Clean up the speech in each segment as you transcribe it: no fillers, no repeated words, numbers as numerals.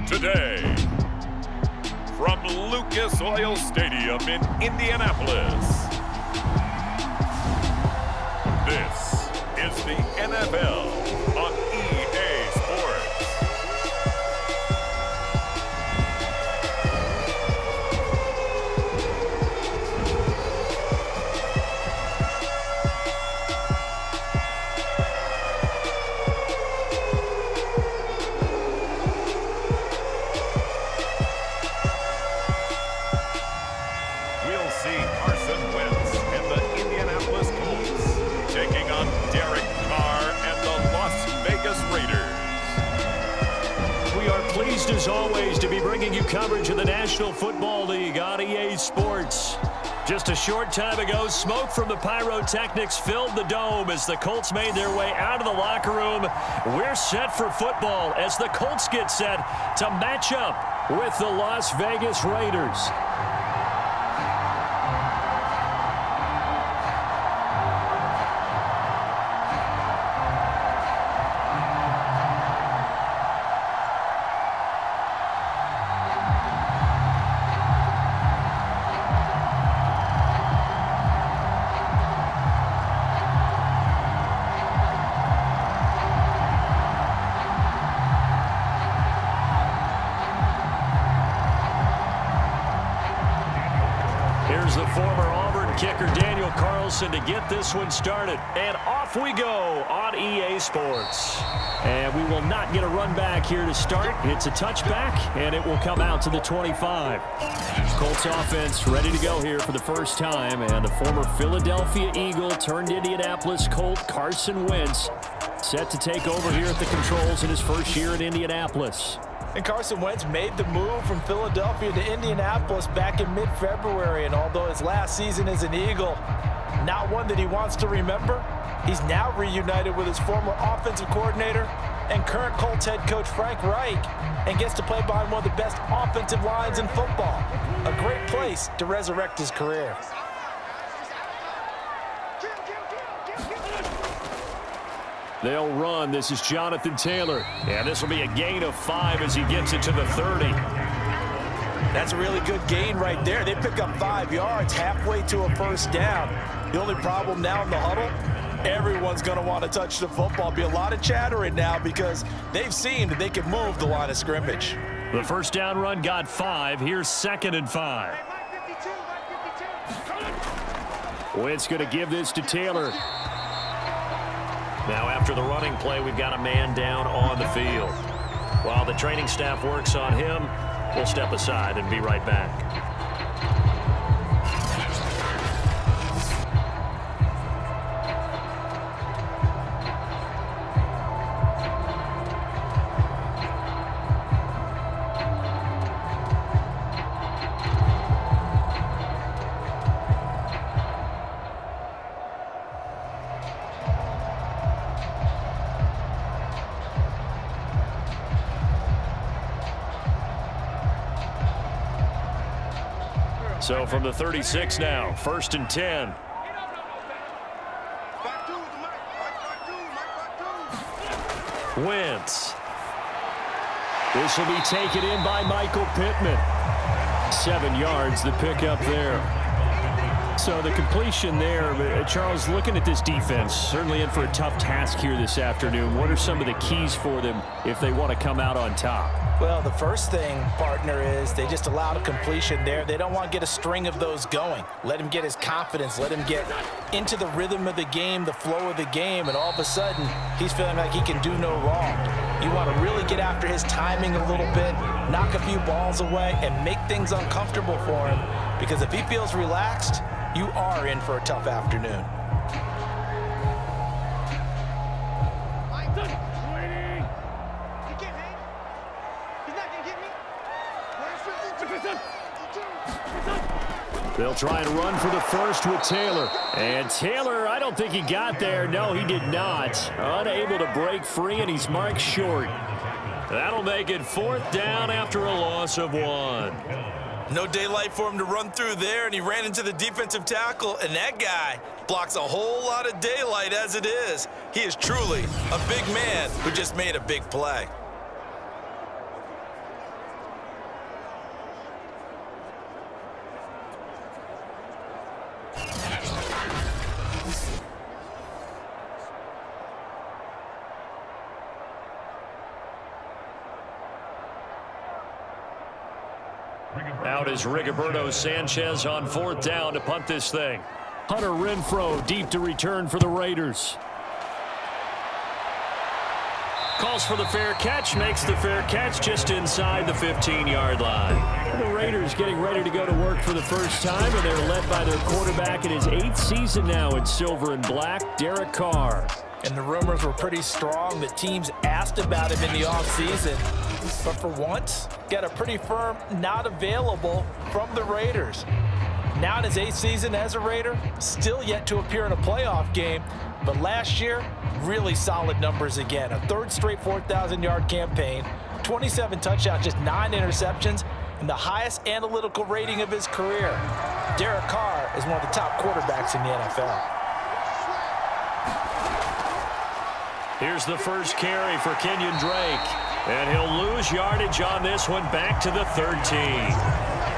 Today, from Lucas Oil Stadium in Indianapolis, this is the NFL on EA Sports. We'll see Carson Wentz and the Indianapolis Colts taking on Carr and the Las Vegas Raiders. We are pleased as always to be bringing you coverage of the National Football League on EA Sports. Just a short time ago, smoke from the pyrotechnics filled the dome as the Colts made their way out of the locker room. We're set for football as the Colts get set to match up with the Las Vegas Raiders. Here's the former Auburn kicker, Carson, to get this one started. And off we go on EA Sports. And we will not get a run back here to start. It's a touchback, and it will come out to the 25. Colts offense ready to go here for the first time. And the former Philadelphia Eagle turned Indianapolis Colt, Carson Wentz, set to take over here at the controls in his first year in Indianapolis. And Carson Wentz made the move from Philadelphia to Indianapolis back in mid-February. And although his last season as an Eagle, not one that he wants to remember, he's now reunited with his former offensive coordinator and current Colts head coach Frank Reich, and gets to play behind one of the best offensive lines in football. A great place to resurrect his career. They'll run. This is Jonathan Taylor. And this will be a gain of 5 as he gets it to the 30. That's a really good gain right there. They pick up 5 yards halfway to a first down. The only problem now in the huddle, everyone's going to want to touch the football. Be a lot of chattering now because they've seen that they can move the line of scrimmage. The first down run got 5. Here's 2nd and 5. Wentz going to give this to Taylor. Now after the running play, we've got a man down on the field. While the training staff works on him, we'll step aside and be right back. So from the 36 now, 1st and 10. Wentz. This will be taken in by Michael Pittman. 7 yards, the pickup there. So the completion there, Charles, looking at this defense, certainly in for a tough task here this afternoon. What are some of the keys for them if they want to come out on top? Well, the first thing, partner, is they just allowed a completion there. They don't want to get a string of those going. Let him get his confidence. Let him get into the rhythm of the game, the flow of the game, and all of a sudden, he's feeling like he can do no wrong. You want to really get after his timing a little bit, knock a few balls away, and make things uncomfortable for him, because if he feels relaxed, you are in for a tough afternoon. They'll try and run for the first with Taylor. And Taylor, I don't think he got there. No, he did not. Unable to break free, and he's marked short. That'll make it 4th down after a loss of 1. No daylight for him to run through there, and he ran into the defensive tackle, and that guy blocks a whole lot of daylight as it is. He is truly a big man who just made a big play. Out is Rigoberto Sanchez on 4th down to punt this thing. Hunter Renfrow deep to return for the Raiders. Calls for the fair catch, makes the fair catch just inside the 15-yard line. The Raiders getting ready to go to work for the first time, and they're led by their quarterback in his 8th season now in silver and black, Derek Carr. And the rumors were pretty strong that teams asked about him in the offseason. But for once, got a pretty firm not available from the Raiders. Now in his 8th season as a Raider, still yet to appear in a playoff game. But last year, really solid numbers again. A 3rd straight 4,000-yard campaign, 27 touchdowns, just 9 interceptions, and the highest analytical rating of his career. Derek Carr is one of the top quarterbacks in the NFL. Here's the first carry for Kenyon Drake. And he'll lose yardage on this one, back to the 13.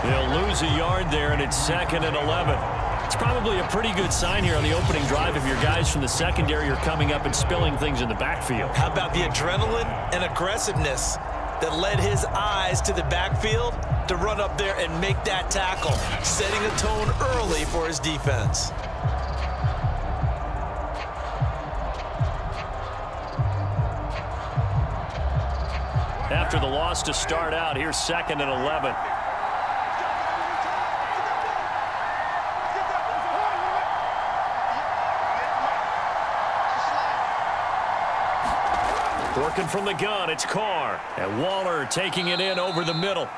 He'll lose a yard there, and it's 2nd and 11. It's probably a pretty good sign here on the opening drive if your guys from the secondary are coming up and spilling things in the backfield. How about the adrenaline and aggressiveness that led his eyes to the backfield to run up there and make that tackle, setting a tone early for his defense. After the loss to start out, here's 2nd and 11. Working from the gun, it's Carr. And Waller taking it in over the middle.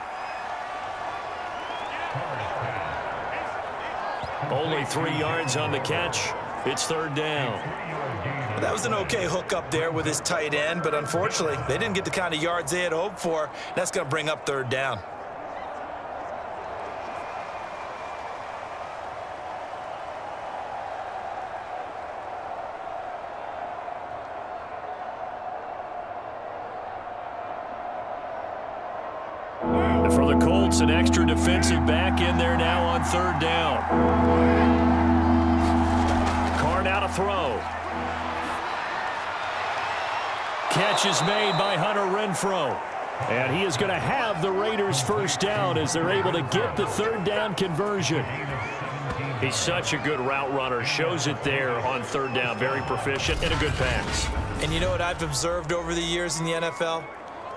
Only 3 yards on the catch. It's 3rd down. That was an okay hook up there with his tight end, but unfortunately, they didn't get the kind of yards they had hoped for. That's going to bring up 3rd down. For the Colts, an extra defensive back in there now on 3rd down. Carr now to throw. Catch is made by Hunter Renfrow. And he is going to have the Raiders' first down as they're able to get the 3rd down conversion. He's such a good route runner. Shows it there on 3rd down. Very proficient and a good pass. And you know what I've observed over the years in the NFL?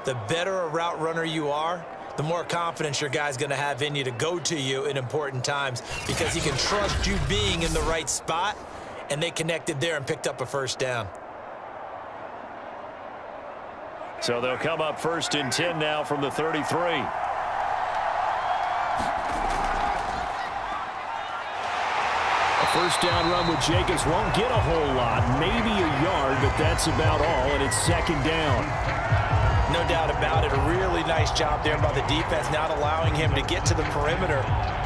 The better a route runner you are, the more confidence your guy's going to have in you to go to you in important times because he can trust you being in the right spot, and they connected there and picked up a 1st down. So they'll come up 1st and 10 now from the 33. A 1st down run with Jacobs won't get a whole lot, maybe a yard, but that's about all, and it's 2nd down. No doubt about it. A really nice job there by the defense, not allowing him to get to the perimeter.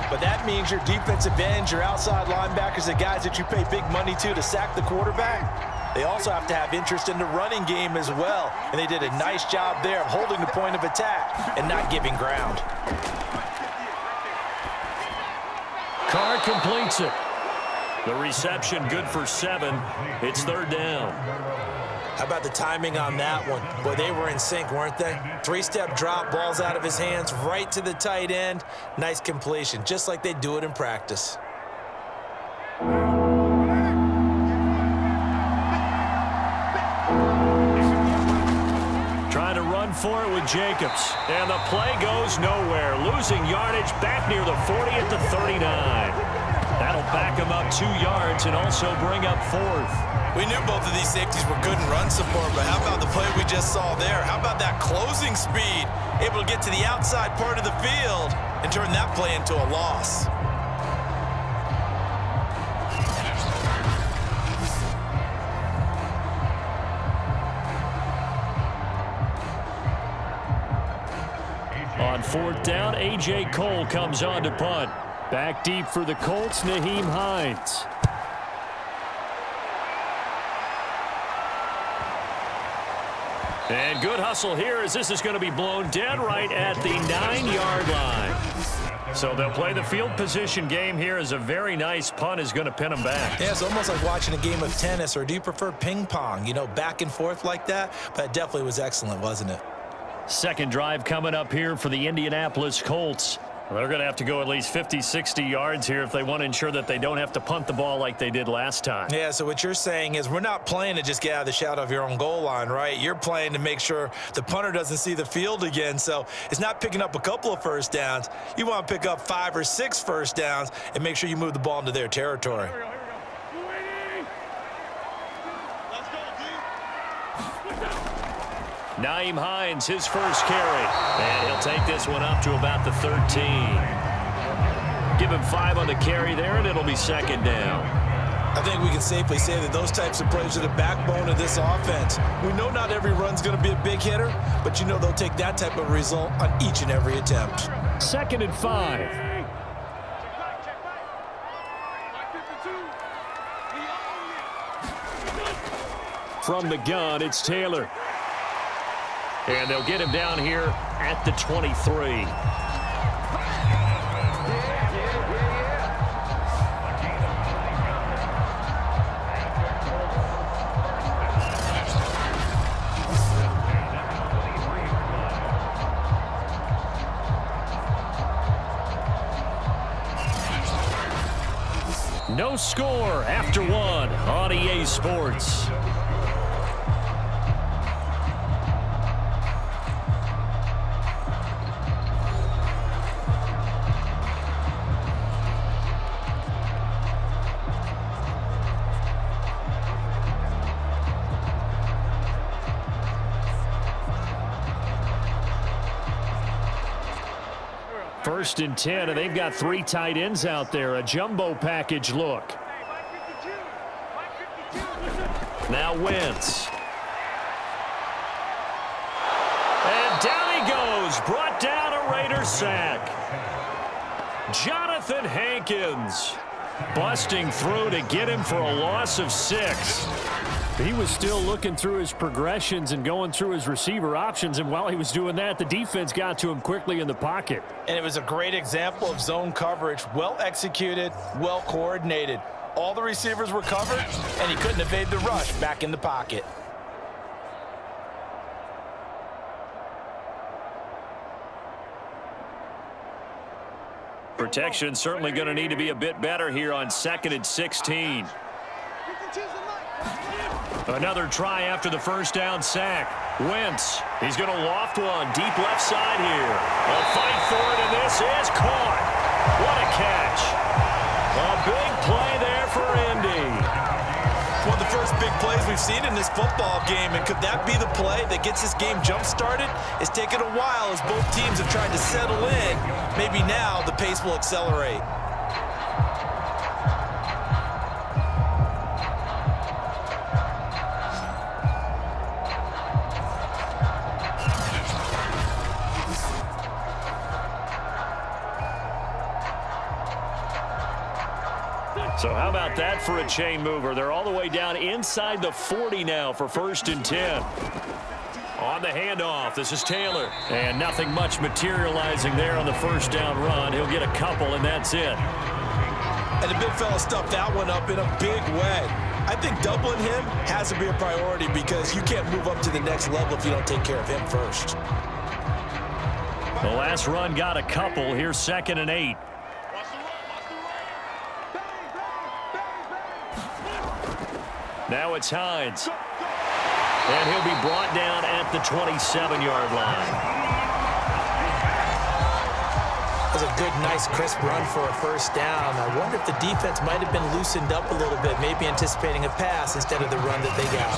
But that means your defensive ends, your outside linebackers, the guys that you pay big money to sack the quarterback, they also have to have interest in the running game as well. And they did a nice job there of holding the point of attack and not giving ground. Carr completes it. The reception good for 7. It's 3rd down. How about the timing on that one? Boy, they were in sync, weren't they? 3-step drop, balls out of his hands, right to the tight end. Nice completion, just like they do it in practice. Trying to run for it with Jacobs. And the play goes nowhere. Losing yardage back near the 40 at the 39. That'll back him up 2 yards and also bring up 4th. We knew both of these safeties were good in run support, but how about the play we just saw there? How about that closing speed? Able to get to the outside part of the field and turn that play into a loss. On On 4th down, A.J. Cole comes on to punt. Back deep for the Colts, Nyheim Hines. And good hustle here as this is going to be blown dead right at the 9-yard line. So they'll play the field position game here as a very nice punt is going to pin them back. Yeah, it's almost like watching a game of tennis, or do you prefer ping pong? You know, back and forth like that? But it definitely was excellent, wasn't it? Second drive coming up here for the Indianapolis Colts. They're going to have to go at least 50, 60 yards here if they want to ensure that they don't have to punt the ball like they did last time. Yeah, so what you're saying is we're not playing to just get out of the shadow of your own goal line, right? You're playing to make sure the punter doesn't see the field again. So it's not picking up a couple of first downs. You want to pick up 5 or 6 first downs and make sure you move the ball into their territory. Nyheim Hines, his first carry. And he'll take this one up to about the 13. Give him 5 on the carry there, and it'll be second down. I think we can safely say that those types of plays are the backbone of this offense. We know not every run's going to be a big hitter, but you know they'll take that type of result on each and every attempt. 2nd and 5. From the gun, it's Taylor. And they'll get him down here at the 23. No score after 1 on EA Sports. First and 10, and they've got 3 tight ends out there. A jumbo package look. Now Wentz. And down he goes. Brought down a Raider sack. Jonathan Hankins busting through to get him for a loss of 6. He was still looking through his progressions and going through his receiver options, and while he was doing that, the defense got to him quickly in the pocket. And it was a great example of zone coverage, well executed, well coordinated. All the receivers were covered, and he couldn't evade the rush back in the pocket. Protection certainly going to need to be a bit better here on 2nd and 16. Another try after the first down sack. Wentz, he's going to loft one deep left side here. A fight for it, and this is caught. What a catch. A big play there for Indy. One of the first big plays we've seen in this football game, and could that be the play that gets this game jump-started? It's taken a while as both teams have tried to settle in. Maybe now the pace will accelerate. So how about that for a chain mover? They're all the way down inside the 40 now for 1st and 10. On the handoff, this is Taylor. And nothing much materializing there on the first down run. He'll get a couple, and that's it. And the big fella stuffed that one up in a big way. I think doubling him has to be a priority because you can't move up to the next level if you don't take care of him first. The last run got a couple. Here's 2nd and 8. Now it's Hines. And he'll be brought down at the 27-yard line. That was a good, nice, crisp run for a first down. I wonder if the defense might have been loosened up a little bit, maybe anticipating a pass instead of the run that they got.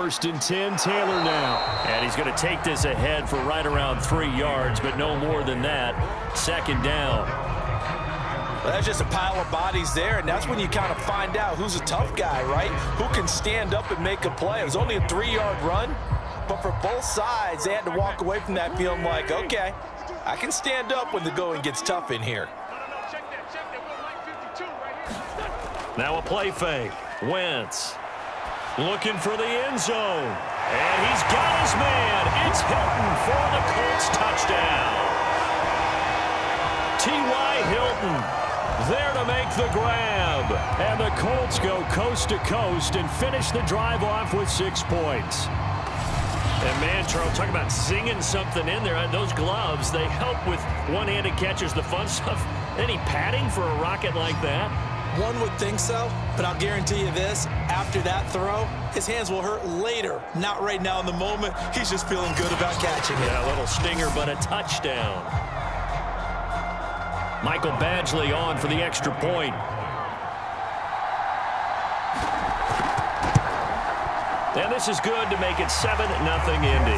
1st and 10, Taylor now. And he's going to take this ahead for right around 3 yards, but no more than that. 2nd down. Well, that's just a pile of bodies there, and that's when you kind of find out who's a tough guy, right? Who can stand up and make a play. It was only a 3-yard run, but for both sides, they had to walk away from that feeling like, okay, I can stand up when the going gets tough in here. Now a play fake. Wentz looking for the end zone. And he's got his man. It's Hilton for the Colts touchdown. T.Y. Hilton there to make the grab. And the Colts go coast to coast and finish the drive off with 6 points. And man, Charles, talk about singing something in there. Those gloves, they help with one-handed catches, the fun stuff. Any padding for a rocket like that? One would think so, but I'll guarantee you this, after that throw, his hands will hurt later. Not right now in the moment. He's just feeling good about catching it. Yeah, a little stinger, but a touchdown. Michael Badgley on for the extra point. And this is good to make it 7-0 Indy.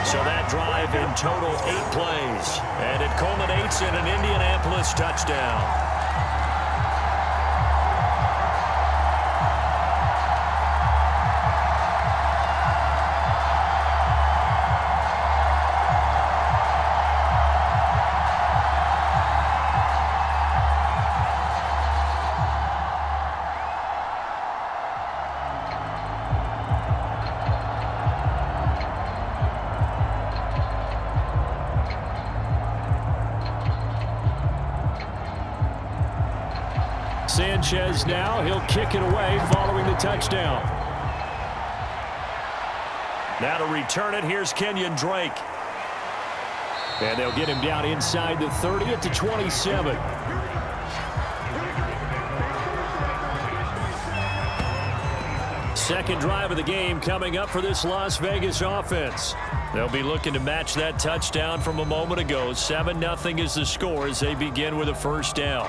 So that drive in total 8 plays. And it culminates in an Indianapolis touchdown. Sanchez now, he'll kick it away following the touchdown. Now to return it, here's Kenyon Drake. And they'll get him down inside the 30 at the 27. Second drive of the game coming up for this Las Vegas offense. They'll be looking to match that touchdown from a moment ago. 7-0 is the score as they begin with a 1st down.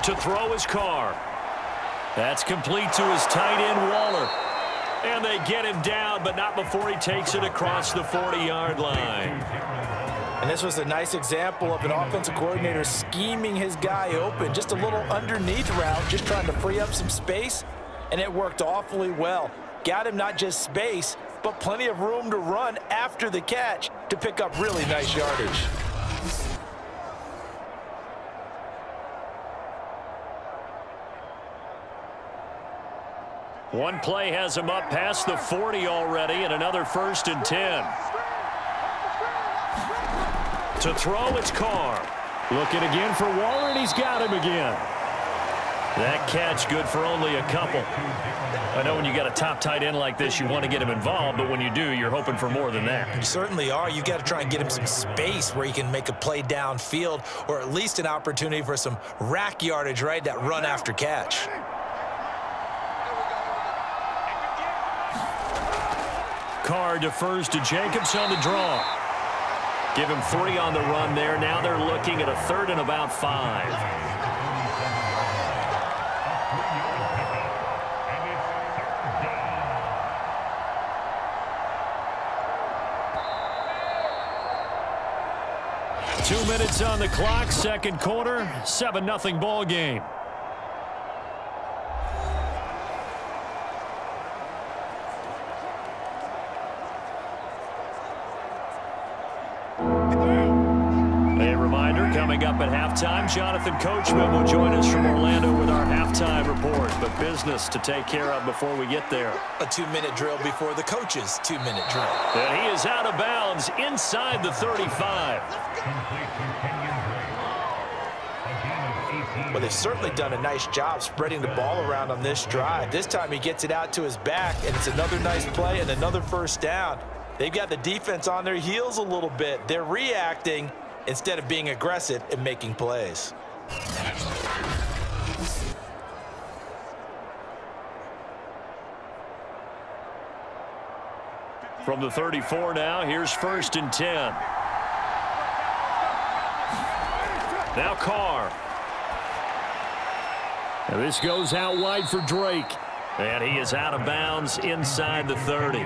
To throw is Carr. That's complete to his tight end, Waller. And they get him down, but not before he takes it across the 40-yard line. And this was a nice example of an offensive coordinator scheming his guy open. Just a little underneath route, just trying to free up some space, and it worked awfully well. Got him not just space, but plenty of room to run after the catch to pick up really nice yardage. One play has him up past the 40 already, and another 1st and 10. To throw, it's Carr. Looking again for Waller, and he's got him again. That catch good for only a couple. I know when you got a top tight end like this, you want to get him involved, but when you do, you're hoping for more than that. You certainly are. You've got to try and get him some space where he can make a play downfield, or at least an opportunity for some rack yardage, right? That run after catch. Carr defers to Jacobs on the draw. Give him 3 on the run there. Now they're looking at a 3rd and about 5. Two minutes on the clock, 2nd quarter, 7-0 ball game. Coming up at halftime, Jonathan Coachman will join us from Orlando with our halftime report. But business to take care of before we get there. A 2-minute drill before the coach's 2-minute drill. And he is out of bounds inside the 35. Well, they've certainly done a nice job spreading the ball around on this drive. This time he gets it out to his back, and it's another nice play and another 1st down. They've got the defense on their heels a little bit. They're reacting instead of being aggressive and making plays. From the 34 now, here's 1st and 10. Now Carr. And this goes out wide for Drake. And he is out of bounds inside the 30.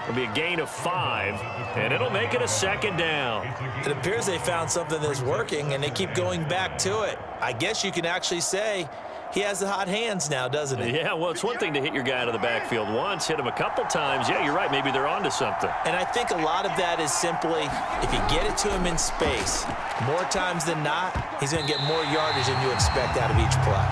It'll be a gain of 5, and it'll make it a 2nd down. It appears they found something that's working, and they keep going back to it. I guess you can actually say he has the hot hands now, doesn't he? Yeah, well, it's one thing to hit your guy out of the backfield once, hit him a couple times. Yeah, you're right. Maybe they're onto something. And I think a lot of that is simply if you get it to him in space, more times than not, he's going to get more yardage than you expect out of each play.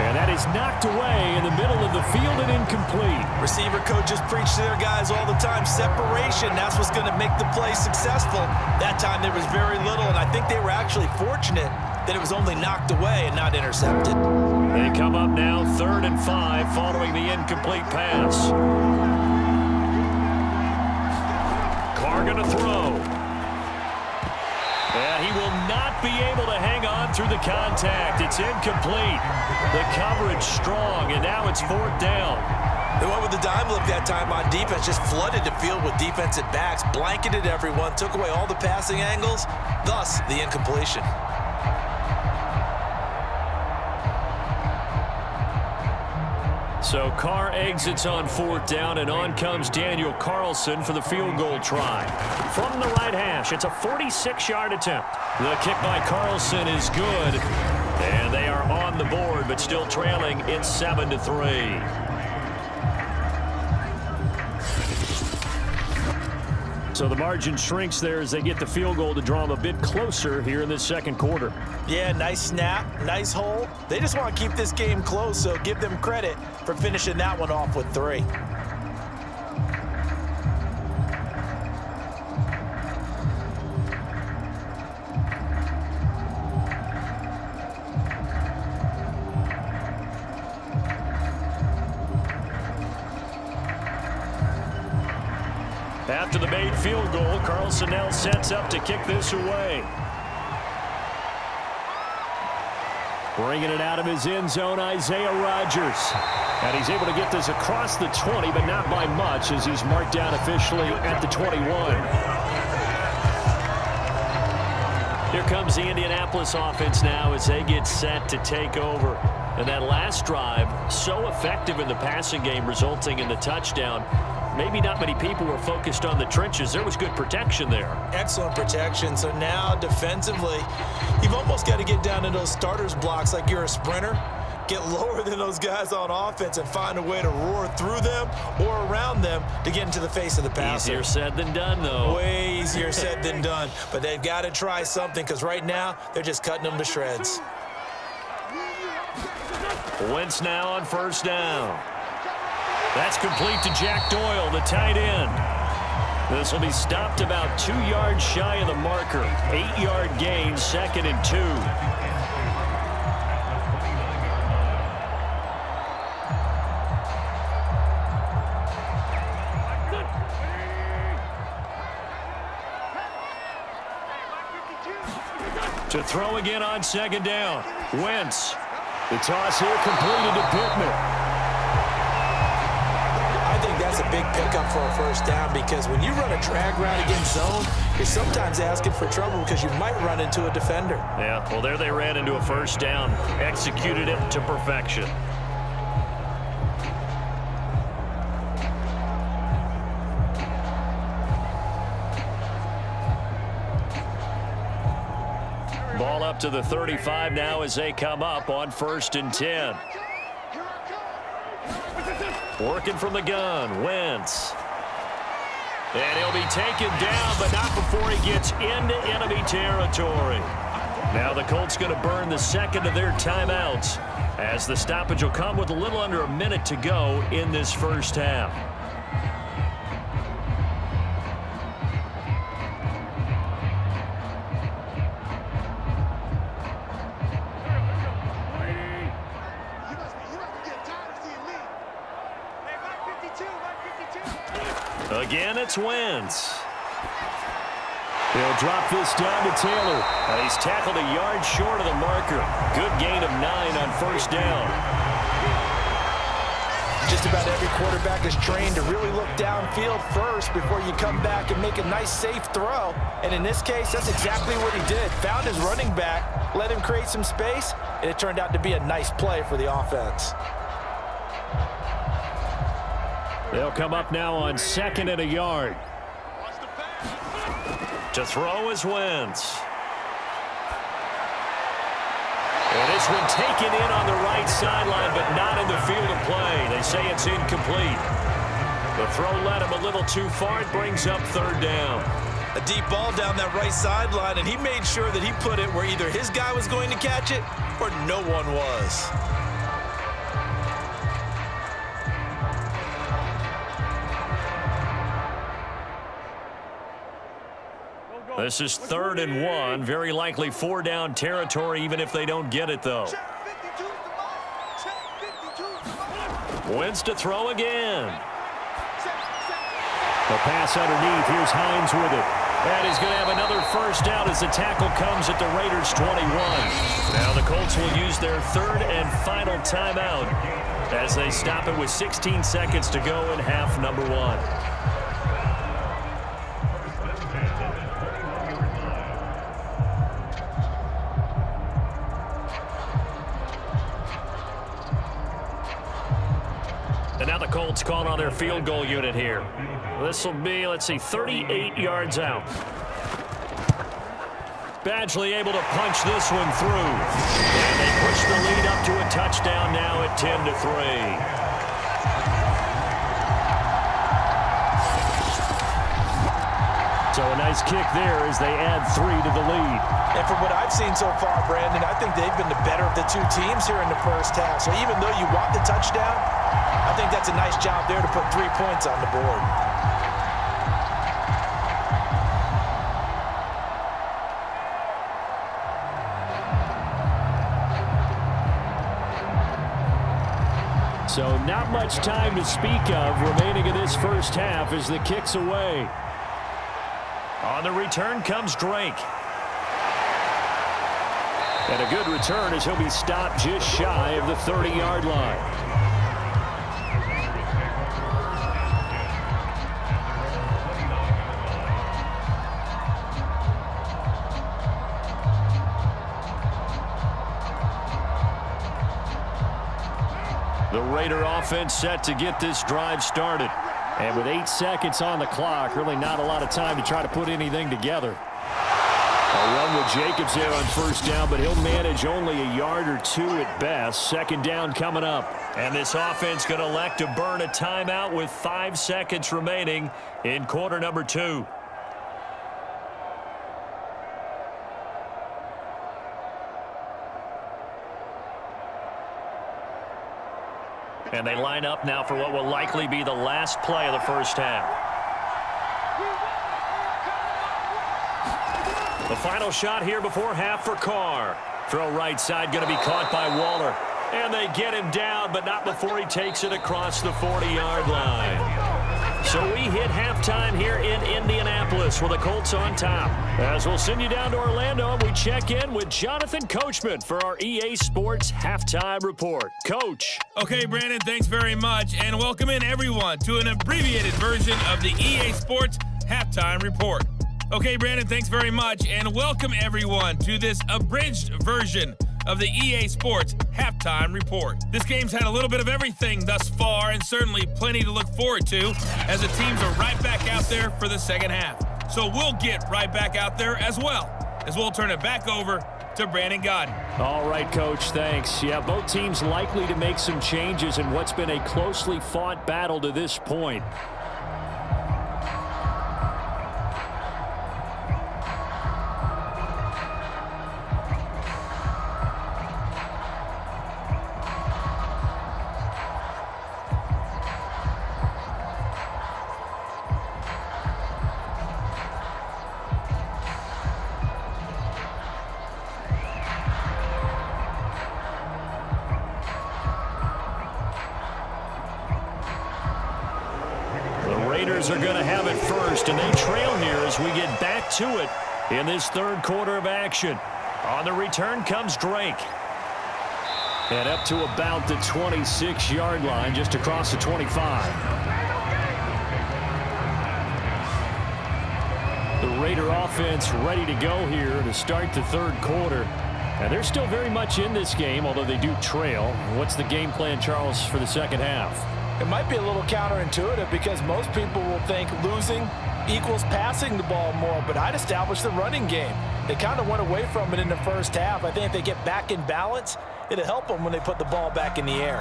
And that is knocked away in the middle of the field and incomplete. Receiver coaches preach to their guys all the time. Separation, that's what's going to make the play successful. That time there was very little, and I think they were actually fortunate that it was only knocked away and not intercepted. They come up now 3rd and 5 following the incomplete pass. Carr going to throw. And he will not be able to hang on through the contact. It's incomplete. The coverage strong, and now it's 4th down. They went with the dime look that time on defense, just flooded the field with defensive backs, blanketed everyone, took away all the passing angles, thus the incompletion. So Carr exits on 4th down, and on comes Daniel Carlson for the field goal try. From the right hash, it's a 46-yard attempt. The kick by Carlson is good, and they are on the board, but still trailing. It's 7-3. So the margin shrinks there as they get the field goal to draw them a bit closer here in this 2nd quarter. Yeah, nice snap, nice hole. They just want to keep this game close, so give them credit for finishing that one off with 3. After the made field goal, Carlson now sets up to kick this away. Bringing it out of his end zone, Isaiah Rodgers. And he's able to get this across the 20, but not by much, as he's marked down officially at the 21. Here comes the Indianapolis offense now as they get set to take over. And that last drive, so effective in the passing game, resulting in the touchdown. Maybe not many people were focused on the trenches. There was good protection there. Excellent protection. So now defensively, you've almost got to get down to those starters blocks like you're a sprinter. Get lower than those guys on offense and find a way to roar through them or around them to get into the face of the passer. Easier said than done, though. Way easier said than done. But they've got to try something because right now they're just cutting them to shreds. Wentz now on 1st down. That's complete to Jack Doyle, the tight end. This will be stopped about 2 yards shy of the marker. 8-yard gain, 2nd and 2. To throw again on 2nd down. Wentz. The toss here completed to Pittman. I think that's a big pickup for a 1st down because when you run a drag route against zone, you're sometimes asking for trouble because you might run into a defender. Yeah, well, there they ran into a 1st down. Executed it to perfection. Ball up to the 35 now as they come up on 1st and 10. Working from the gun, Wentz. And he'll be taken down, but not before he gets into enemy territory. Now the Colts going to burn the 2nd of their timeouts as the stoppage will come with a little under a minute to go in this 1st half. Again, it's Wentz. He'll drop this down to Taylor. He's tackled a yard short of the marker. Good gain of 9 on first down. Just about every quarterback is trained to really look downfield first before you come back and make a nice, safe throw. And in this case, that's exactly what he did. Found his running back, let him create some space, and it turned out to be a nice play for the offense. They'll come up now on 2nd and a yard. To throw is Wentz. And this one taken in on the right sideline, but not in the field of play. They say it's incomplete. The throw led him a little too far. It brings up 3rd down. A deep ball down that right sideline, and he made sure that he put it where either his guy was going to catch it or no one was. This is 3rd and 1. Very likely 4-down territory, even if they don't get it, though. Wentz to throw again. The pass underneath. Here's Hines with it. And he's going to have another first down as the tackle comes at the Raiders' 21. Now the Colts will use their 3rd and final timeout as they stop it with 16 seconds to go in half number 1. And now the Colts call on their field goal unit here. This will be, let's see, 38 yards out. Badgley able to punch this one through. And they push the lead up to a touchdown now at 10-3. So a nice kick there as they add 3 to the lead. And from what I've seen so far, Brandon, I think they've been the better of the two teams here in the first half. So even though you want the touchdown, I think that's a nice job there to put 3 points on the board. So not much time to speak of remaining in this first half as the kick's away. On the return comes Drake. And a good return as he'll be stopped just shy of the 30-yard line. The Raider offense set to get this drive started. And with 8 seconds on the clock, really not a lot of time to try to put anything together. A run with Jacobs there on first down, but he'll manage only a yard or 2 at best. 2nd down coming up. And this offense going to elect to burn a timeout with 5 seconds remaining in quarter number 2. And they line up now for what will likely be the last play of the first half. The final shot here before half for Carr. Throw right side going to be caught by Waller. And they get him down, but not before he takes it across the 40-yard line. So we hit halftime here in Indianapolis with the Colts on top. As we'll send you down to Orlando, we check in with Jonathan Coachman for our EA Sports Halftime Report. Coach. Okay, Brandon, thanks very much. And welcome in, everyone, to an abbreviated version of the EA Sports Halftime Report. Okay, Brandon, thanks very much. And welcome, everyone, to this abridged version of the EA Sports Halftime Report. This game's had a little bit of everything thus far, and certainly plenty to look forward to as the teams are right back out there for the second half. So we'll get right back out there as well, as we'll turn it back over to Brandon Godden. All right, Coach, thanks. Yeah, both teams likely to make some changes in what's been a closely fought battle to this point. Raiders are going to have it first, and they trail here as we get back to it in this third quarter of action. On the return comes Drake. And up to about the 26-yard line, just across the 25. The Raider offense ready to go here to start the third quarter. And they're still very much in this game, although they do trail. What's the game plan, Charles, for the second half? It might be a little counterintuitive because most people will think losing equals passing the ball more, but I'd establish the running game. They kind of went away from it in the first half. I think if they get back in balance, it'll help them when they put the ball back in the air.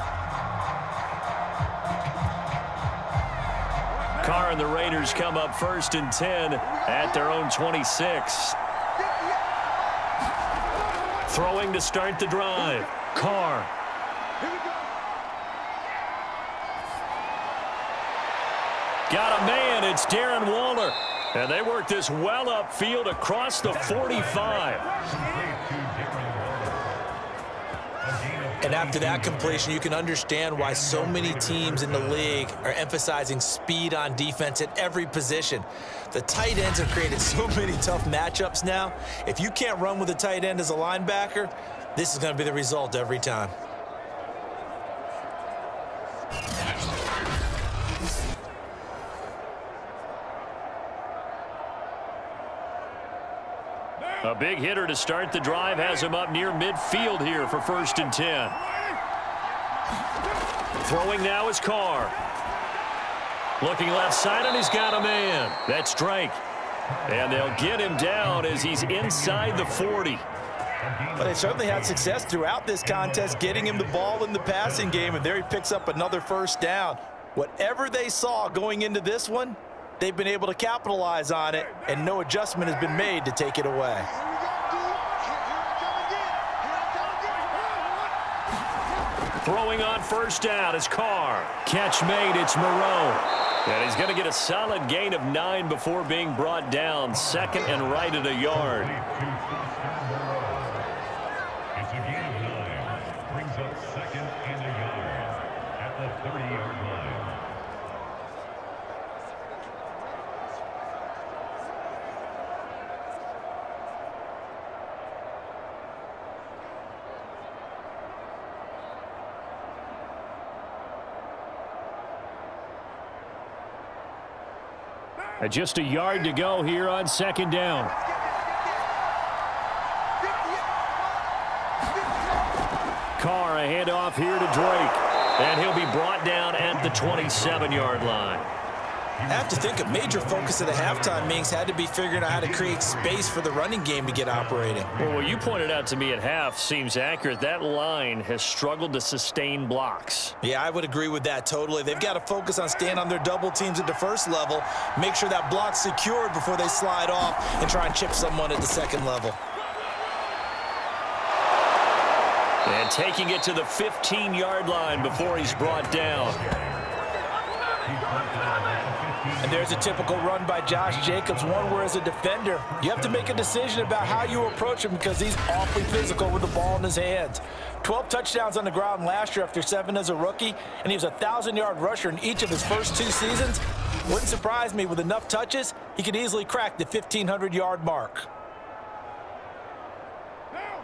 Carr and the Raiders come up 1st and 10 at their own 26. Throwing to start the drive. Carr. Got a man. It's Darren Waller. And they work this well upfield across the 45. And after that completion, you can understand why so many teams in the league are emphasizing speed on defense at every position. The tight ends have created so many tough matchups now. If you can't run with a tight end as a linebacker, this is going to be the result every time. A big hitter to start the drive has him up near midfield here for 1st and 10. Throwing now is Carr. Looking left side, and he's got a man. That's Drake. And they'll get him down as he's inside the 40. But they certainly had success throughout this contest, getting him the ball in the passing game, and there he picks up another first down. Whatever they saw going into this one, they've been able to capitalize on it, and no adjustment has been made to take it away. Throwing on 1st down is Carr. Catch made, it's Moreau. And he's going to get a solid gain of 9 before being brought down. 2nd and right at a yard. It's a gain of 9. Brings up 2nd and a yard at the 30-yard line. Just a yard to go here on 2nd down. Carr, a handoff here to Drake. And he'll be brought down at the 27-yard line. I have to think a major focus of the halftime meetings had to be figuring out how to create space for the running game to get operating. Well, what you pointed out to me at half seems accurate. That line has struggled to sustain blocks. Yeah, I would agree with that totally. They've got to focus on staying on their double teams at the first level, make sure that block's secured before they slide off and try and chip someone at the second level. And taking it to the 15-yard line before he's brought down. And there's a typical run by Josh Jacobs, one where as a defender, you have to make a decision about how you approach him because he's awfully physical with the ball in his hands. 12 touchdowns on the ground last year after 7 as a rookie, and he was a 1,000-yard rusher in each of his first 2 seasons. Wouldn't surprise me with enough touches, he could easily crack the 1,500-yard mark.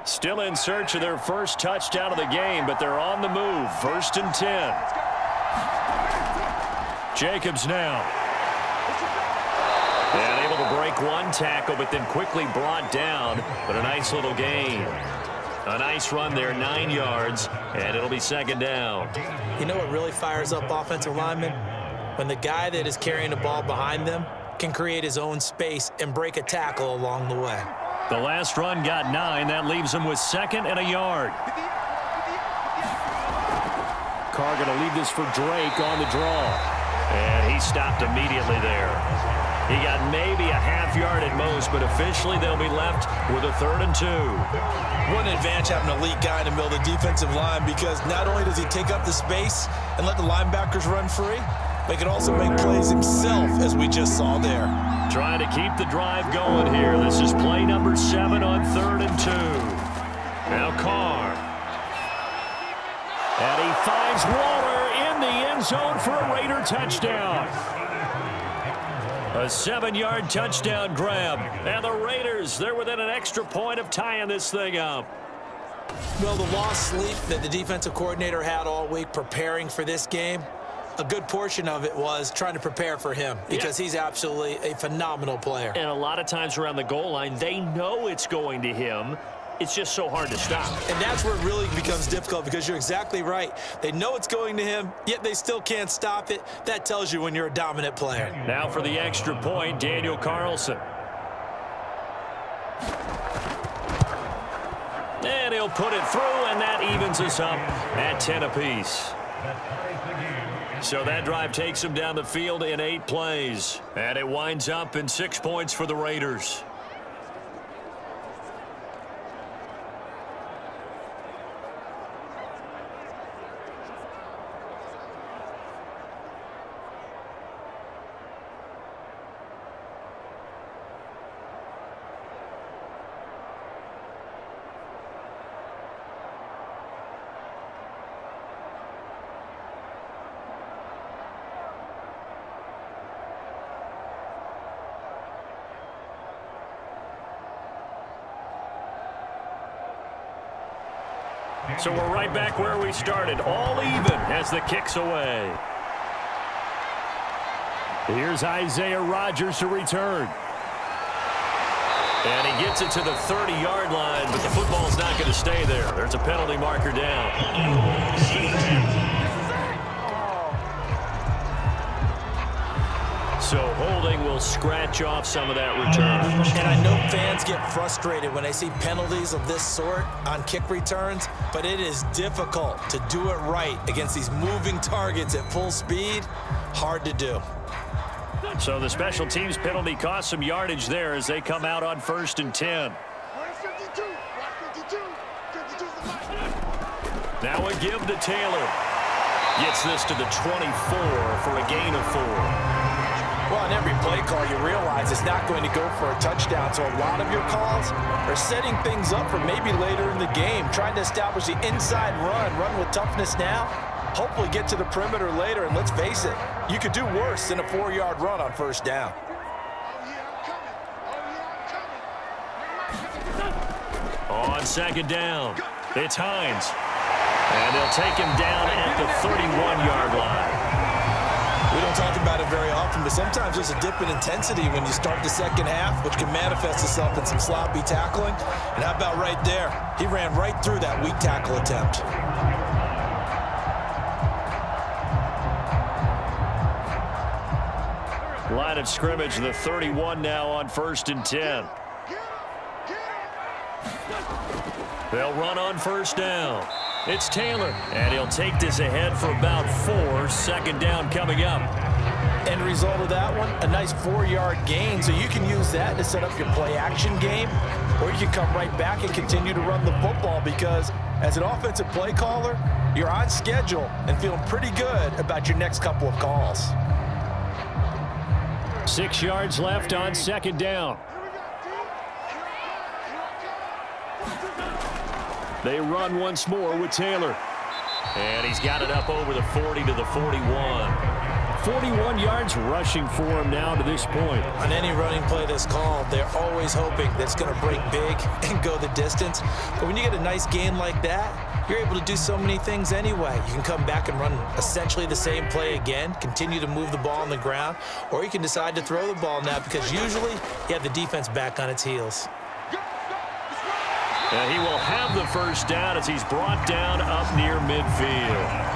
Still in search of their first touchdown of the game, but they're on the move. 1st and 10. Jacobs now. And able to break one tackle, but then quickly brought down. But a nice little gain. A nice run there, 9 yards, and it'll be 2nd down. You know what really fires up offensive linemen? When the guy that is carrying the ball behind them can create his own space and break a tackle along the way. The last run got 9. That leaves him with 2nd and a yard. Carr going to leave this for Drake on the draw. And he stopped immediately there. He got maybe a half yard at most, but officially they'll be left with a 3rd and 2. What an advantage having an elite guy in the middle of the defensive line, because not only does he take up the space and let the linebackers run free, but he can also make plays himself, as we just saw there. Trying to keep the drive going here. This is play number 7 on 3rd and 2. Now Carr. And he finds Waller in the end zone for a Raider touchdown. A 7-yard touchdown grab. And the Raiders, they're within an extra point of tying this thing up. Well, the lost sleep that the defensive coordinator had all week preparing for this game, a good portion of it was trying to prepare for him because he's absolutely a phenomenal player. And a lot of times around the goal line, they know it's going to him. It's just so hard to stop. And that's where it really becomes difficult because you're exactly right. They know it's going to him, yet they still can't stop it. That tells you when you're a dominant player. Now for the extra point, Daniel Carlson. And he'll put it through, and that evens us up at 10 apiece. So that drive takes him down the field in 8 plays. And it winds up in 6 points for the Raiders. So we're right back where we started, all even as the kick's away. Here's Isaiah Rodgers to return. And he gets it to the 30-yard line, but the football's not going to stay there. There's a penalty marker down. So holding will scratch off some of that return. And I know fans get frustrated when they see penalties of this sort on kick returns, but it is difficult to do it right against these moving targets at full speed. Hard to do. So the special teams penalty cost some yardage there as they come out on 1st and 10. Now a give to Taylor. Gets this to the 24 for a gain of 4. Well, on every play call, you realize it's not going to go for a touchdown, so a lot of your calls are setting things up for maybe later in the game, trying to establish the inside run with toughness now, hopefully get to the perimeter later, and let's face it, you could do worse than a 4-yard run on 1st down. On 2nd down, it's Hines. And they'll take him down at the 31-yard line. We don't talk about it very often, but sometimes there's a dip in intensity when you start the second half, which can manifest itself in some sloppy tackling. And how about right there? He ran right through that weak tackle attempt. Line of scrimmage, the 31 now on 1st and 10. They'll run on 1st down. It's Taylor, and he'll take this ahead for about 4. 2nd down coming up. End result of that one, a nice 4-yard gain, so you can use that to set up your play-action game, or you can come right back and continue to run the football because as an offensive play caller, you're on schedule and feeling pretty good about your next couple of calls. 6 yards left on 2nd down. They run once more with Taylor. And he's got it up over the 40 to the 41. 41 yards rushing for him now to this point. On any running play that's called, they're always hoping that it's going to break big and go the distance. But when you get a nice gain like that, you're able to do so many things anyway. You can come back and run essentially the same play again, continue to move the ball on the ground, or you can decide to throw the ball now because usually you have the defense back on its heels. He will have the 1st down as he's brought down up near midfield.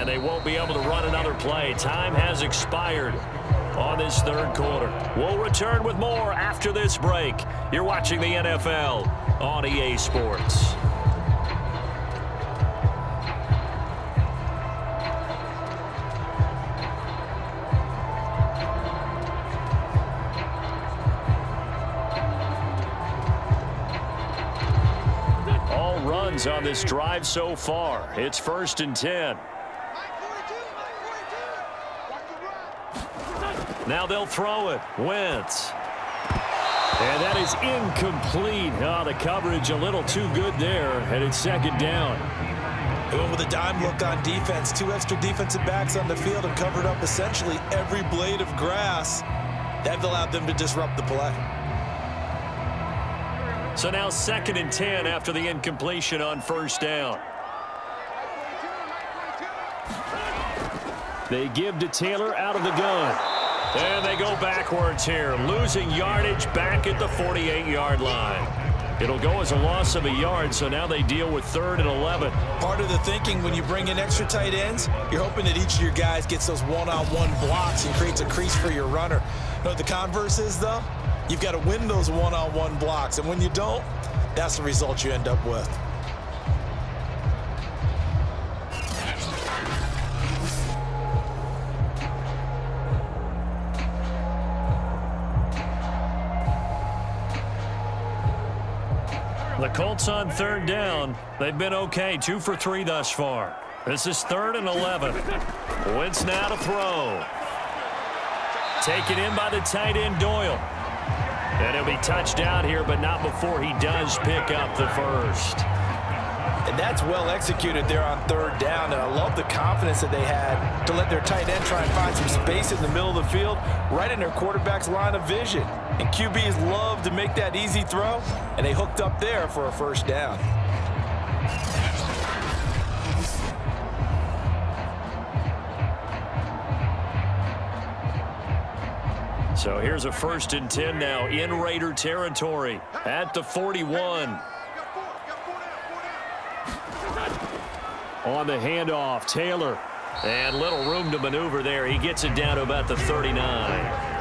They won't be able to run another play. Time has expired on this 3rd quarter. We'll return with more after this break. You're watching the NFL on EA Sports. downs on this drive so far. It's 1st and 10. Now they'll throw it. Wentz. And that is incomplete. Oh, the coverage a little too good there, and it's 2nd down. They went with a dime look on defense. 2 extra defensive backs on the field and covered up essentially every blade of grass. That allowed them to disrupt the play. So now 2nd and 10 after the incompletion on 1st down. They give to Taylor out of the gun. And they go backwards here, losing yardage back at the 48-yard line. It'll go as a loss of a yard, so now they deal with 3rd and 11. Part of the thinking when you bring in extra tight ends, you're hoping that each of your guys gets those one-on-one blocks and creates a crease for your runner. You know what the converse is, though? You've got to win those one-on-one blocks, and when you don't, that's the result you end up with. The Colts on 3rd down. They've been okay, 2 for 3 thus far. This is 3rd and 11. Wentz now to throw. Taken in by the tight end Doyle. And he'll be touched out here, but not before he does pick up the first. And that's well executed there on 3rd down. And I love the confidence that they had to let their tight end try and find some space in the middle of the field, right in their quarterback's line of vision. And QBs love to make that easy throw, and they hooked up there for a 1st down. So here's a 1st and 10 now in Raider territory at the 41. On the handoff, Taylor. And little room to maneuver there. He gets it down to about the 39.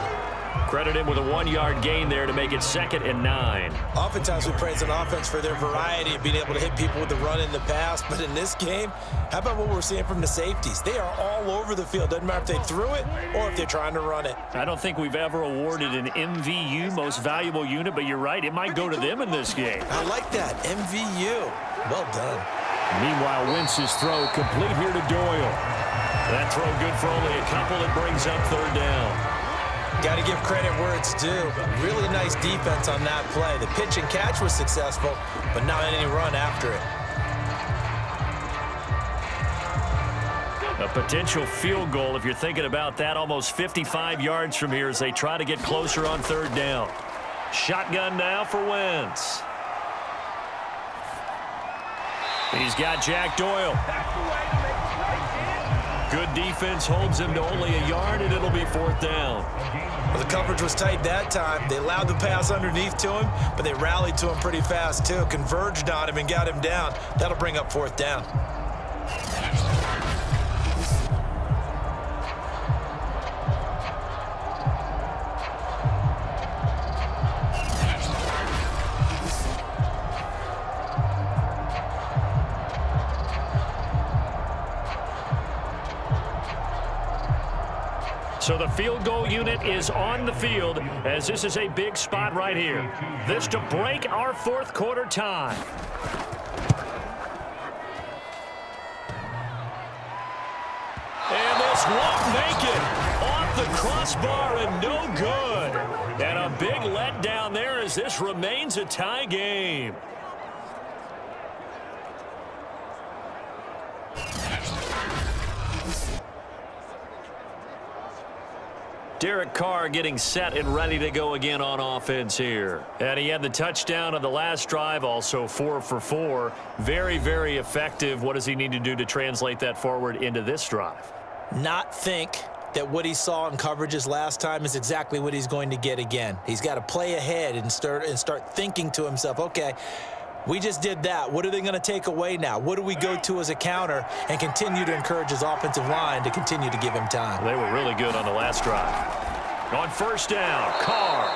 Credit him with a 1-yard gain there to make it 2nd and 9. Oftentimes we praise an offense for their variety of being able to hit people with the run in the pass. But in this game, how about what we're seeing from the safeties? They are all over the field. Doesn't matter if they threw it or if they're trying to run it. I don't think we've ever awarded an MVU, most valuable unit, but you're right. It might go to them in this game. I like that. MVU. Well done. Meanwhile, Wentz's throw complete here to Doyle. That throw good for only a couple. It brings up 3rd down. Got to give credit where it's due. Really nice defense on that play. The pitch and catch was successful, but not any run after it. A potential field goal, if you're thinking about that, almost 55 yards from here as they try to get closer on 3rd down. Shotgun now for Wentz. He's got Jack Doyle. Good defense holds him to only a yard, and it'll be 4th down. Well, the coverage was tight that time. They allowed the pass underneath to him, but they rallied to him pretty fast, too. Converged on him and got him down. That'll bring up 4th down. So the field goal unit is on the field as this is a big spot right here. This to break our 4th quarter tie. And this won't make it. Off the crossbar and no good. And a big letdown there as this remains a tie game. Derek Carr getting set and ready to go again on offense here. And he had the touchdown on the last drive, also 4 for 4. Very, very effective. What does he need to do to translate that forward into this drive? Not think that what he saw in coverages last time is exactly what he's going to get again. He's got to play ahead and start thinking to himself, okay, we just did that. What are they going to take away now? What do we go to as a counter? And continue to encourage his offensive line to continue to give him time. They were really good on the last drive. On 1st down, Carr.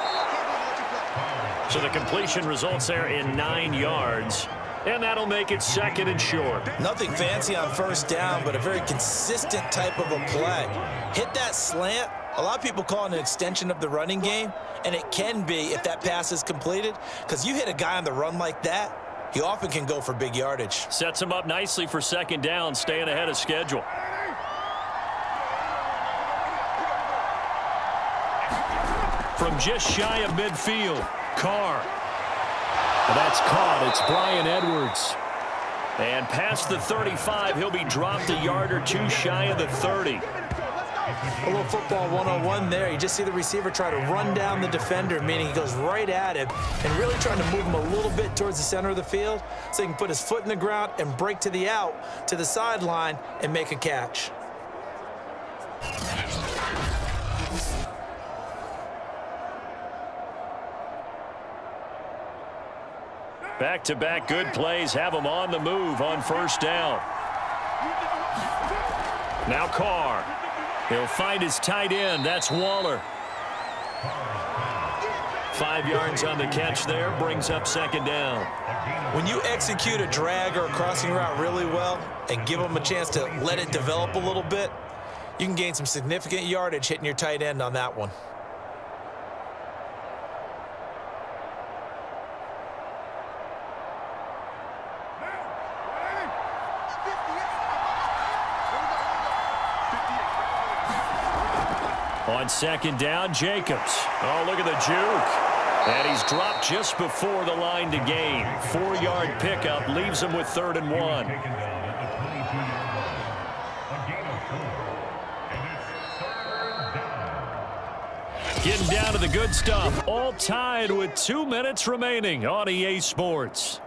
So the completion results there in 9 yards. And that'll make it 2nd and short. Nothing fancy on 1st down, but a very consistent type of a play. Hit that slant. A lot of people call it an extension of the running game, and it can be if that pass is completed, because you hit a guy on the run like that, he often can go for big yardage. Sets him up nicely for second down, staying ahead of schedule. From just shy of midfield, Carr. That's caught. It's Bryan Edwards. And past the 35, he'll be dropped a yard or two shy of the 30. A little football 101 there. You just see the receiver try to run down the defender, meaning he goes right at him and really trying to move him a little bit towards the center of the field so he can put his foot in the ground and break to the out, to the sideline, and make a catch. Back-to-back good plays have him on the move on first down. Now Carr. He'll find his tight end. That's Waller. 5 yards on the catch there. Brings up second down. When you execute a drag or a crossing route really well and give them a chance to let it develop a little bit, you can gain some significant yardage hitting your tight end on that one. On second down, Jacobs. Oh, look at the juke. And he's dropped just before the line to gain. 4-yard pickup leaves him with 3rd and 1. Getting down to the good stuff. All tied with 2 minutes remaining on EA Sports.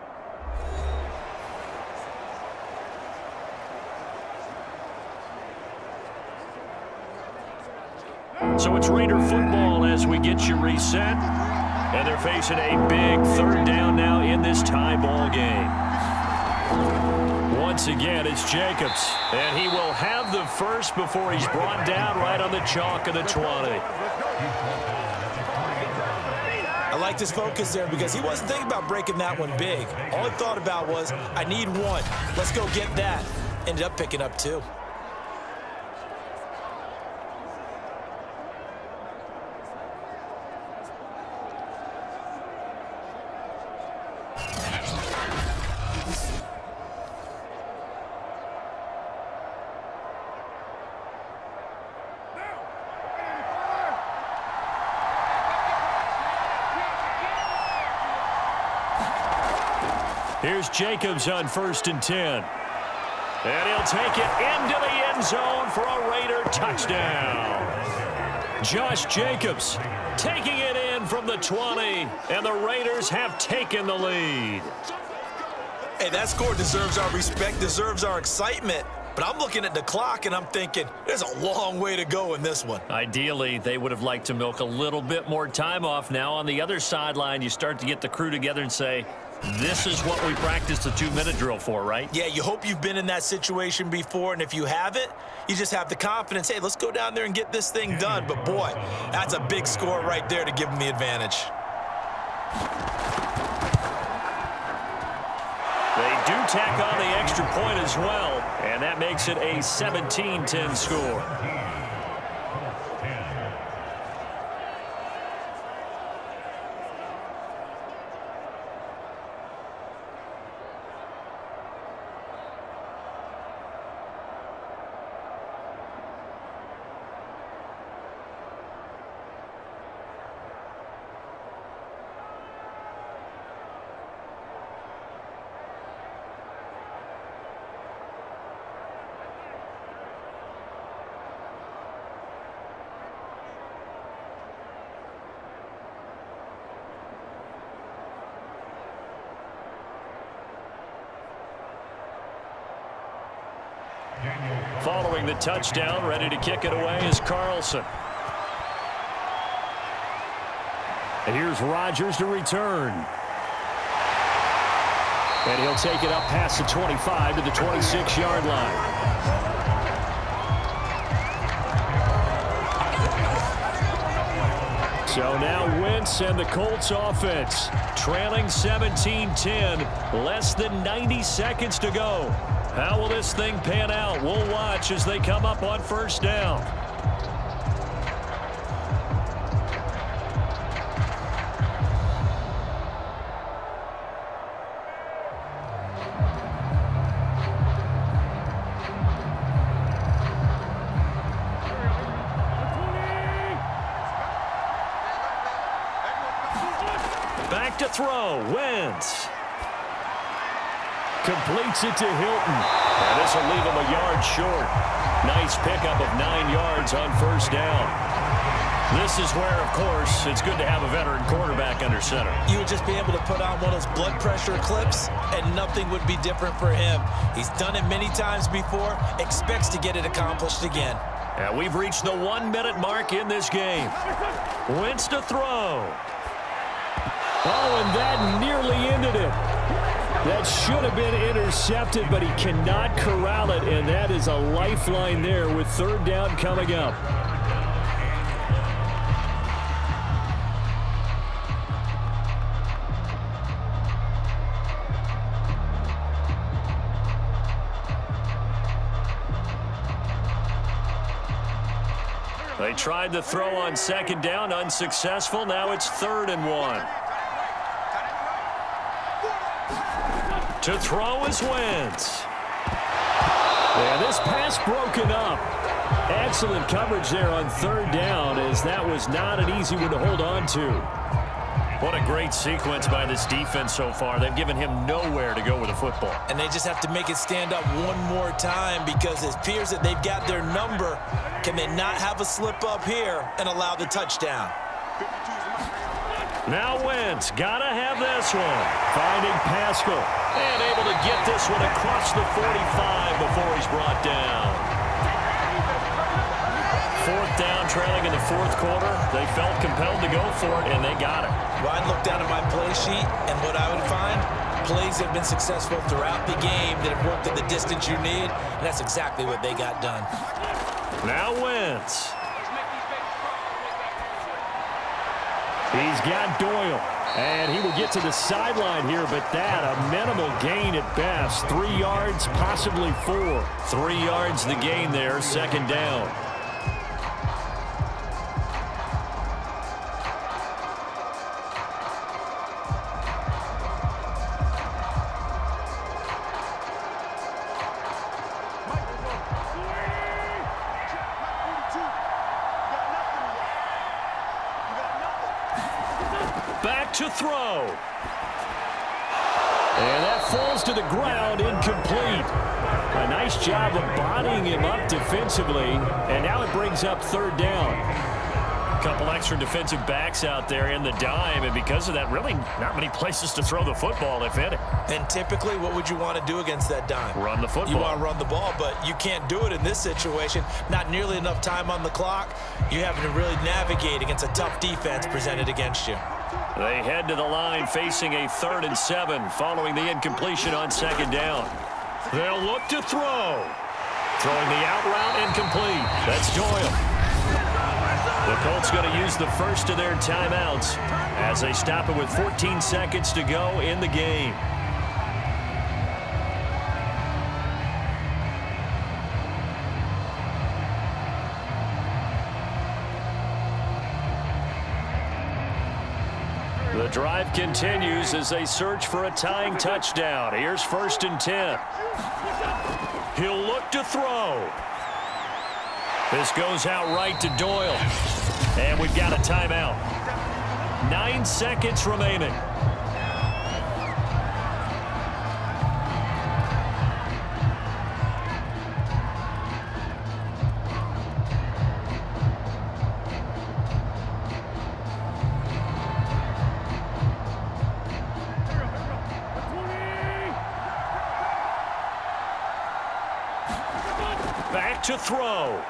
So it's Raider football as we get you reset. And they're facing a big 3rd down now in this tie ball game. Once again, it's Jacobs. And he will have the first before he's brought down right on the chalk of the 20. I liked his focus there because he wasn't thinking about breaking that one big. All he thought about was, I need one. Let's go get that. Ended up picking up 2. Here's Jacobs on 1st and 10. And he'll take it into the end zone for a Raider touchdown. Josh Jacobs taking it in from the 20, and the Raiders have taken the lead. Hey, that score deserves our respect, deserves our excitement. But I'm looking at the clock, and I'm thinking, there's a long way to go in this one. Ideally, they would have liked to milk a little bit more time off. Now, on the other sideline, you start to get the crew together and say, this is what we practiced the 2-minute drill for, right? Yeah, you hope you've been in that situation before, and if you haven't, you just have the confidence, hey, let's go down there and get this thing done. But, boy, that's a big score right there to give them the advantage. They do tack on the extra point as well, and that makes it a 17-10 score. Following the touchdown, ready to kick it away is Carson. And here's Rodgers to return. And he'll take it up past the 25 to the 26-yard line. So now Wentz and the Colts offense trailing 17-10, less than 90 seconds to go. How will this thing pan out? We'll watch as they come up on first down. back to throw. Wentz. Completes it to Hilton. And this will leave him a yard short. Nice pickup of 9 yards on first down. This is where, of course, it's good to have a veteran quarterback under center. You would just be able to put on one of those blood pressure clips, and nothing would be different for him. He's done it many times before, expects to get it accomplished again. And we've reached the 1-minute mark in this game. Wentz to throw. Oh, and that nearly ended it. That should have been intercepted, but he cannot corral it, and that is a lifeline there with third down coming up. They tried to throw on second down, unsuccessful. Now it's 3rd and 1. To throw is Wentz. And this pass broken up. Excellent coverage there on 3rd down, as that was not an easy one to hold on to. What a great sequence by this defense so far. They've given him nowhere to go with the football. And they just have to make it stand up one more time, because it appears that they've got their number. Can they not have a slip up here and allow the touchdown? Now Wentz, gotta have this one. Finding Pascal, and able to get this one across the 45 before he's brought down. 4th down, trailing in the 4th quarter. They felt compelled to go for it, and they got it. Well, I'd look down at my play sheet, and what I would find, plays have been successful throughout the game that have worked at the distance you need, and that's exactly what they got done. Now Wentz. He's got Doyle, and he will get to the sideline here, but that a minimal gain at best. 3 yards, possibly 4. 3 yards the gain there, 2nd down. Back to throw. And that falls to the ground, incomplete. A nice job of bodying him up defensively, and now it brings up 3rd down. A couple extra defensive backs out there in the dime, and because of that, really not many places to throw the football, if any. And typically, what would you want to do against that dime? Run the football. You want to run the ball, but you can't do it in this situation. Not nearly enough time on the clock. You're having to really navigate against a tough defense presented against you. They head to the line facing a 3rd and 7 following the incompletion on 2nd down. They'll look to throw. Throwing the out route, incomplete. That's Doyle. The Colts going to use the first of their timeouts as they stop it with 14 seconds to go in the game. The drive continues as they search for a tying touchdown. Here's 1st and 10. He'll look to throw. This goes out right to Doyle. And we've got a timeout. 9 seconds remaining. Back to throw.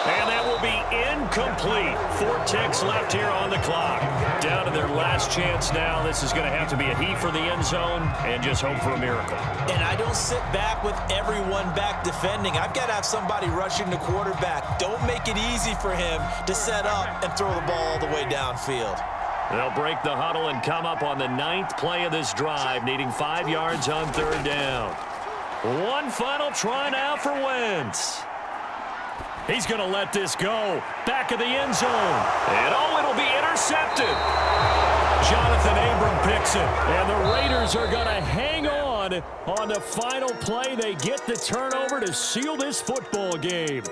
And that will be incomplete. 4 ticks left here on the clock. Down to their last chance now. This is going to have to be a heave for the end zone and just hope for a miracle. And I don't sit back with everyone back defending. I've got to have somebody rushing the quarterback. Don't make it easy for him to set up and throw the ball all the way downfield. They'll break the huddle and come up on the 9th play of this drive, needing 5 yards on 3rd down. One final try now for Wentz. He's going to let this go. Back of the end zone. And oh, it'll be intercepted. Jonathan Abram picks it. And the Raiders are going to hang on the final play. They get the turnover to seal this football game.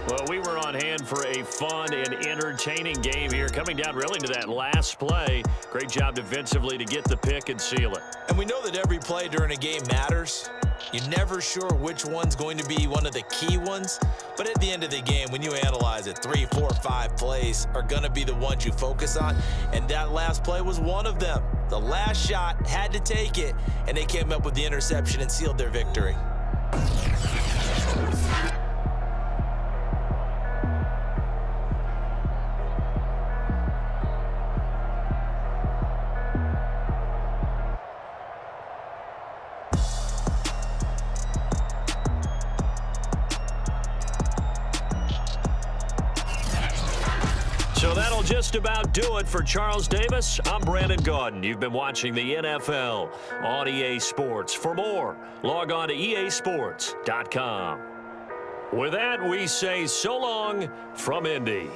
Well, we were on hand for a fun and entertaining game here, coming down really to that last play. Great job defensively to get the pick and seal it. And we know that every play during a game matters. You're never sure which one's going to be one of the key ones. But at the end of the game, when you analyze it, 3, 4, 5 plays are going to be the ones you focus on. And that last play was one of them. The last shot had to take it, and they came up with the interception and sealed their victory. So that'll just about do it for Charles Davis. I'm Brandon Gaudin. You've been watching the NFL on EA Sports. For more, log on to easports.com. With that, we say so long from Indy.